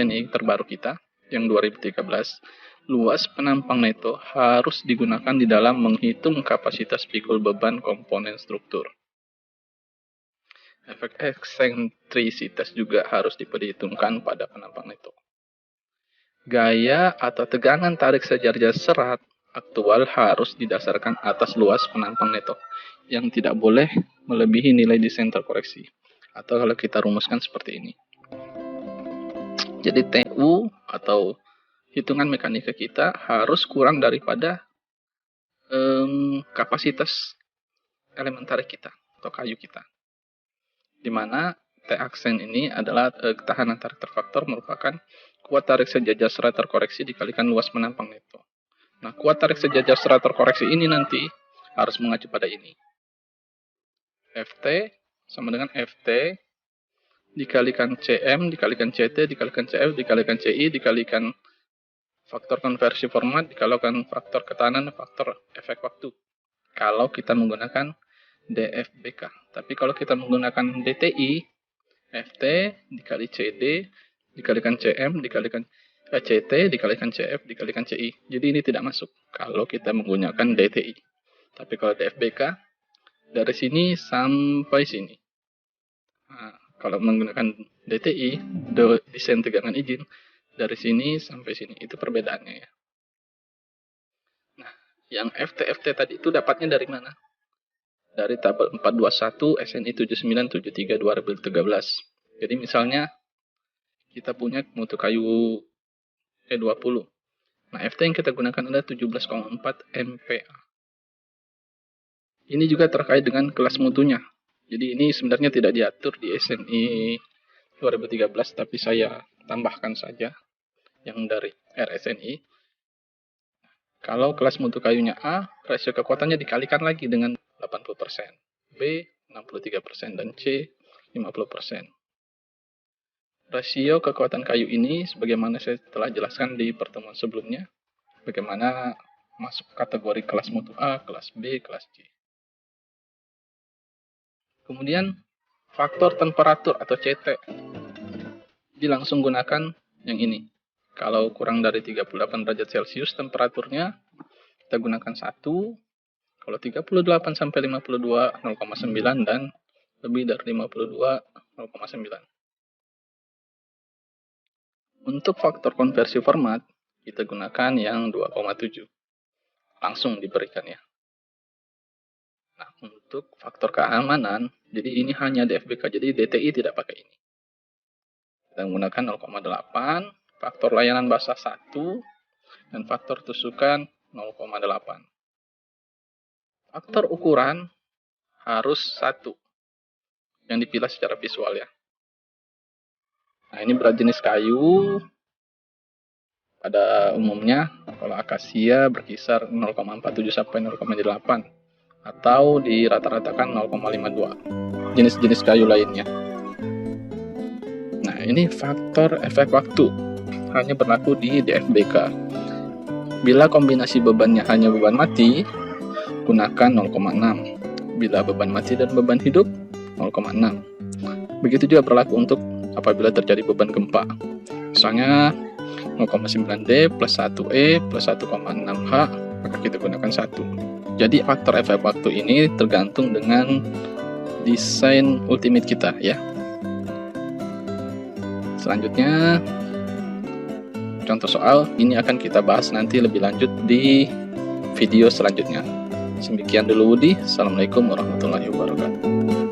SNI terbaru kita yang 2013, luas penampang neto harus digunakan di dalam menghitung kapasitas pikul beban komponen struktur. Efek eksentrisitas juga harus diperhitungkan pada penampang neto. Gaya atau tegangan tarik sejajar serat aktual harus didasarkan atas luas penampang neto yang tidak boleh melebihi nilai desain terkoreksi. Atau kalau kita rumuskan seperti ini. Jadi TU atau hitungan mekanika kita harus kurang daripada kapasitas elemen tarik kita atau kayu kita. Di mana T aksen ini adalah ketahanan tarik terfaktor merupakan kuat tarik sejajar serat terkoreksi dikalikan luas penampang neto. Nah, kuat tarik sejajar serat terkoreksi ini nanti harus mengacu pada ini. FT sama dengan FT dikalikan CM, dikalikan CT, dikalikan CF, dikalikan CI, dikalikan faktor konversi format, dikalikan faktor ketahanan, faktor efek waktu. Kalau kita menggunakan DFBK. Tapi kalau kita menggunakan DTI, FT dikali CD, dikalikan CM, dikalikan CT, dikalikan CF, dikalikan CI. Jadi ini tidak masuk kalau kita menggunakan DTI. Tapi kalau DFBK, dari sini sampai sini. Nah, kalau menggunakan DTI, desain tegangan izin, dari sini sampai sini. Itu perbedaannya ya. Nah, yang FT tadi itu dapatnya dari mana? Dari tabel 421 SNI 7973 2013. Jadi misalnya kita punya mutu kayu E20. Nah, FT yang kita gunakan adalah 17,4 MPa. Ini juga terkait dengan kelas mutunya. Jadi ini sebenarnya tidak diatur di SNI 2013, tapi saya tambahkan saja yang dari RSNI. Kalau kelas mutu kayunya A, rasio kekuatannya dikalikan lagi dengan 80%, B 63%, dan C 50%. Rasio kekuatan kayu ini, sebagaimana saya telah jelaskan di pertemuan sebelumnya, bagaimana masuk kategori kelas mutu A, kelas B, kelas C. Kemudian, faktor temperatur atau CT. Jadi langsung gunakan yang ini. Kalau kurang dari 38 derajat Celcius temperaturnya, kita gunakan 1. Kalau 38 sampai 52, 0,9, dan lebih dari 52, 0,9. Untuk faktor konversi format, kita gunakan yang 2,7. Langsung diberikan ya. Nah, untuk faktor keamanan, jadi ini hanya DFBK, jadi DTI tidak pakai ini. Kita menggunakan 0,8, faktor layanan basah 1, dan faktor tusukan 0,8. Faktor ukuran harus 1, yang dipilih secara visual ya. Nah, ini berat jenis kayu. Pada umumnya, kalau akasia berkisar 0,47 sampai 0,8. Atau dirata-ratakan 0,52. Jenis-jenis kayu lainnya. Nah, ini faktor efek waktu. Hanya berlaku di DFBK. Bila kombinasi bebannya hanya beban mati, gunakan 0,6. Bila beban mati dan beban hidup, 0,6. Begitu juga berlaku untuk apabila terjadi beban gempa. Misalnya 0,9D plus 1E plus 1,6H, maka kita gunakan 1. Jadi faktor efek waktu ini tergantung dengan desain ultimate kita ya. Selanjutnya, contoh soal ini akan kita bahas nanti lebih lanjut di video selanjutnya. Demikian dulu Budi. Assalamualaikum warahmatullahi wabarakatuh.